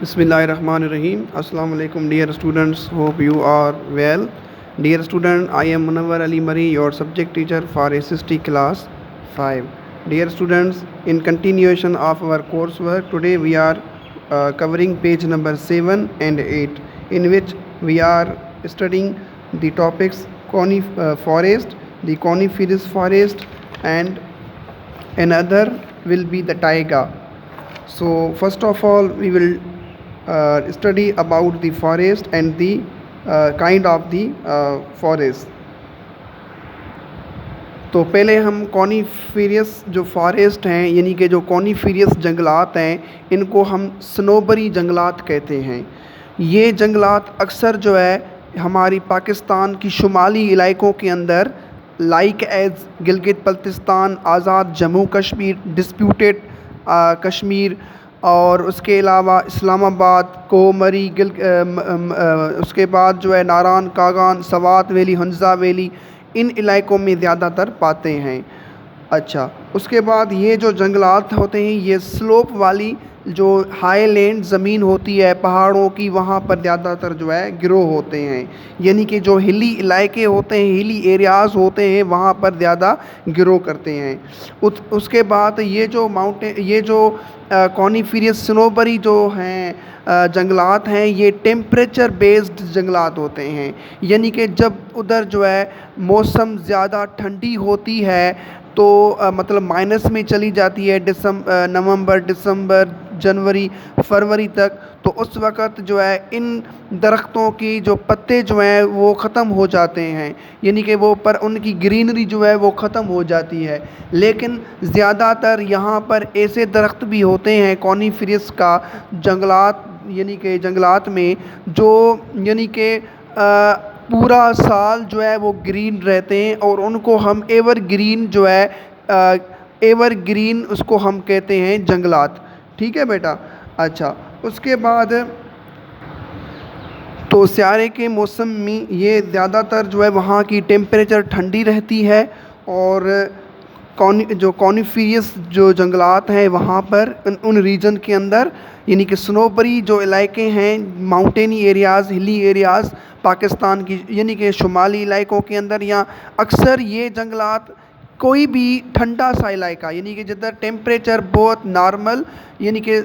Bismillahirrahmanirrahim. Assalamu alaikum, dear students. Hope you are well. Dear student, I am Munawwar Ali Mari, your subject teacher for SST class 5. Dear students, in continuation of our coursework, today we are covering page number 7 and 8, in which we are studying the topics forest, the coniferous forest, and another will be the taiga. So first of all, we will study about the forest and the kind of the forest. تو پہلے ہم کونیفیریس جو forest ہیں یعنی کہ جو کونیفیریس جنگلات ہیں ان کو ہم سنوبری جنگلات کہتے ہیں. یہ جنگلات اکثر جو ہے ہماری پاکستان کی شمالی علاقوں کے اندر لائک ایز گلگت بلتستان، آزاد جموں کشمیر، ڈسپیوٹیڈ کشمیر، اور اس کے علاوہ اسلام آباد، کومری، اس کے بعد جو ہے ناران، کاغان، سوات ویلی، ہنزا ویلی، ان علاقوں میں زیادہ تر پاتے ہیں. اچھا، اس کے بعد یہ جو جنگلات ہوتے ہیں یہ سلوپ والی جو ہائی لینڈ زمین ہوتی ہے پہاڑوں کی وہاں پر زیادہ تر جو ہے گرو ہوتے ہیں، یعنی کہ جو ہلی علاقے ہوتے ہیں، ہلی ایریاز ہوتے ہیں وہاں پر زیادہ گرو کرتے ہیں. اس کے بعد یہ جو کونیفیریس سنوبری جو ہیں جنگلات ہیں یہ ٹیمپریچر بیسڈ جنگلات ہوتے ہیں، یعنی کہ جب ادھر جو ہے موسم زیادہ ٹھنڈی ہوتی ہے تو مطلب مائنس میں چلی جاتی ہے نومبر، دسمبر، جنوری، فروری تک، تو اس وقت جو ہے ان درختوں کی جو پتے جو ہیں وہ ختم ہو جاتے ہیں، یعنی کہ وہ پر ان کی گرینری جو ہے وہ ختم ہو جاتی ہے. لیکن زیادہ تر یہاں پر ایسے درخت بھی ہوتے ہیں کونیفیریس کا جنگلات میں جو یعنی کہ پورا سال جو ہے وہ گرین رہتے ہیں، اور ان کو ہم ایور گرین اس کو ہم کہتے ہیں جنگلات. ٹھیک ہے بیٹا. اچھا، اس کے بعد تو سیارے کے موسم میں یہ زیادہ تر جو ہے وہاں کی ٹیمپریچر ٹھنڈی رہتی ہے، اور جو کونیفیریس جو جنگلات ہیں وہاں پر ان ریجن کے اندر یعنی کہ سنوبری جو علاقے ہیں، ماؤنٹینی ایریاز، ہلی ایریاز پاکستان کی یعنی کہ شمالی علاقوں کے اندر، یا اکثر یہ جنگلات کوئی بھی ٹھنڈا سا علاقہ یعنی کہ جدھر ٹیمپریچر بہت نارمل یعنی کہ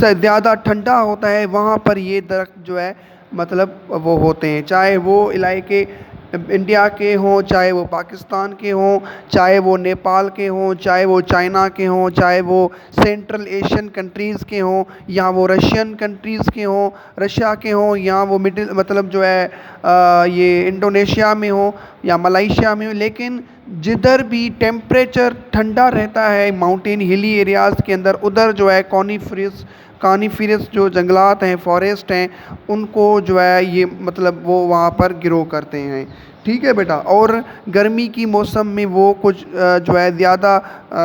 زیادہ ٹھنڈا ہوتا ہے وہاں پر یہ درخت جو ہے مطلب وہ ہوتے ہیں، چاہے وہ علاقے انڈیا کے ہوں، چاہے وہ پاکستان کے ہوں، چاہے وہ نیپال کے ہوں، چاہے وہ چائنا کے ہوں، چاہے وہ سینٹرل ایشین کنٹریز کے ہوں، یا وہ رشین کنٹریز کے ہوں، رشیا کے ہوں، یا وہ مطلب جو ہے یہ انڈونیشیا میں ہوں یا ملائیشیا میں ہوں. لیکن جدھر بھی ٹیمپریچر ٹھنڈا رہتا ہے ماؤنٹین ہلی ایریاز کے اندر ادھر جو ہے کونیفیرس جو جنگلات ہیں، فارسٹ ہیں، ان کو جو ہے یہ مطلب وہ وہاں پر گرو کرتے ہیں. ٹھیک ہے بیٹا. اور گرمی کی موسم میں وہ کچھ جو ہے زیادہ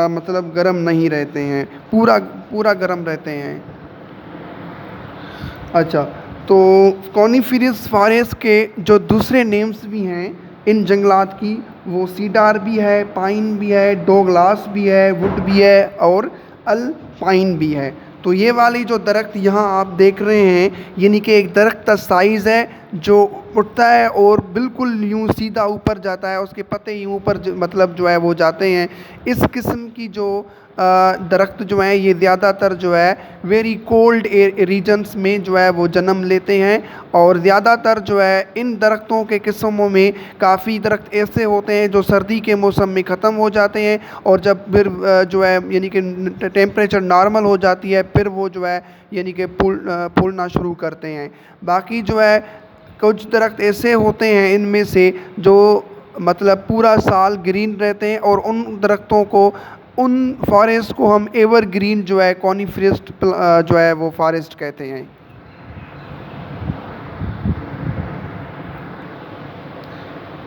مطلب گرم نہیں رہتے ہیں، پورا گرم رہتے ہیں. اچھا، تو کونیفیرس فارسٹ کے جو دوسرے نیمز بھی ہیں ان جنگلات کی، وہ سیڈار بھی ہے، پائن بھی ہے، ڈوگلاس بھی ہے، وڈ بھی ہے، اور الپائن بھی ہے. تو یہ والی جو درخت یہاں آپ دیکھ رہے ہیں یعنی کہ ایک درخت کا سائز ہے جو اٹھتا ہے اور بالکل یوں سیدھا اوپر جاتا ہے، اس کے پتے یوں اوپر مطلب جو ہے وہ جاتے ہیں. اس قسم کی جو درخت جو ہیں یہ زیادہ تر جو ہے ویری کولڈ ریجنس میں جو ہے وہ جنم لیتے ہیں، اور زیادہ تر جو ہے ان درختوں کے قسموں میں کافی درخت ایسے ہوتے ہیں جو سردی کے موسم میں ختم ہو جاتے ہیں، اور جب پھر جو ہے یعنی کہ ٹیمپریچر نارمل ہو جاتی ہے پھر وہ جو ہے یعنی کہ پھولنا شروع کرتے ہیں. باقی جو ہے کچھ درخت ایسے ہوتے ہیں ان میں سے جو مطلب پورا سال گرین رہتے ہیں، اور ان درختوں کو ان فارسٹ کو ہم ایور گرین جو ہے کونیفیرس جو ہے وہ فارسٹ کہتے ہیں.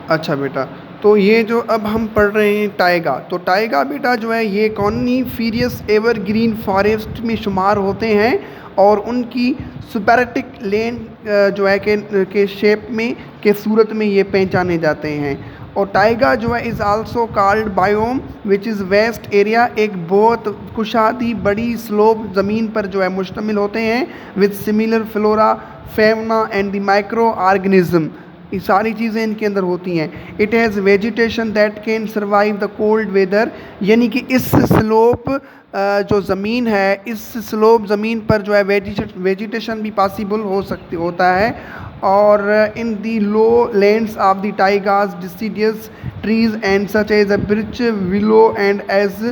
اچھا بیٹا، تو یہ جو اب ہم پڑھ رہے ہیں ٹائیگا، تو ٹائیگا بیٹا جو ہے یہ کونیفیرس ایور گرین فارسٹ میں شمار ہوتے ہیں، اور ان کی سپیرٹک لینڈ جو ہے کہ شیپ میں کے صورت میں یہ پہچانے جاتے ہیں. اور ٹائیگا جو ہے is also called biome which is vast area, ایک بہت کشادی بڑی سلوپ زمین پر جو ہے مشتمل ہوتے ہیں، with similar flora fauna and the microorganism, یہ ساری چیزیں ان کے اندر ہوتی ہیں. It has vegetation that can survive the cold weather, یعنی کہ اس سلوپ جو زمین ہے، اس سلوپ زمین پر جو ہے ویجیٹیشن بھی پاسبل ہوتا ہے. اور in the lowlands of the taigas deciduous trees and such as a birch willow and as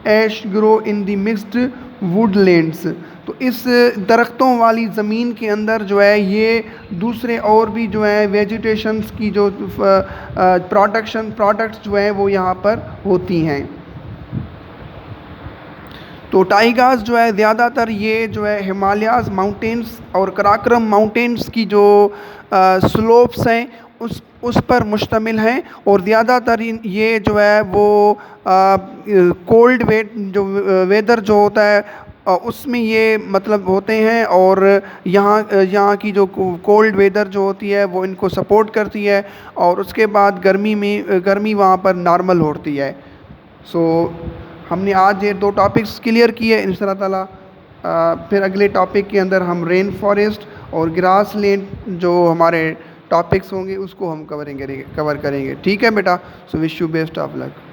ash grow in the mixed woodlands. تو اس درختوں والی زمین کے اندر جو ہے یہ دوسرے اور بھی جو ہے ویجیٹیشنس کی جو پروڈکٹس جو ہیں وہ یہاں پر ہوتی ہیں. تو ٹائیگاز جو ہے زیادہ تر یہ جو ہے ہمالیاز ماؤنٹینس اور کراکرم ماؤنٹینس کی جو سلوپس ہیں اس پر مشتمل ہیں، اور زیادہ تر یہ جو ہے وہ کولڈ ویدر جو ہوتا ہے اس میں یہ مطلب ہوتے ہیں، اور یہاں کی جو کولڈ ویدر جو ہوتی ہے وہ ان کو سپورٹ کرتی ہے، اور اس کے بعد گرمی وہاں پر نارمل ہوتی ہے. سو ہم نے آج یہ 2 ٹاپکس کلیئر کیے، ان شاء اللہ تعالیٰ پھر اگلے ٹاپک کے اندر ہم رین فارسٹ اور گراس لینڈ جو ہمارے ٹاپکس ہوں گے اس کو ہم کور کریں گے. ٹھیک ہے بیٹا؟ So wish you best of look.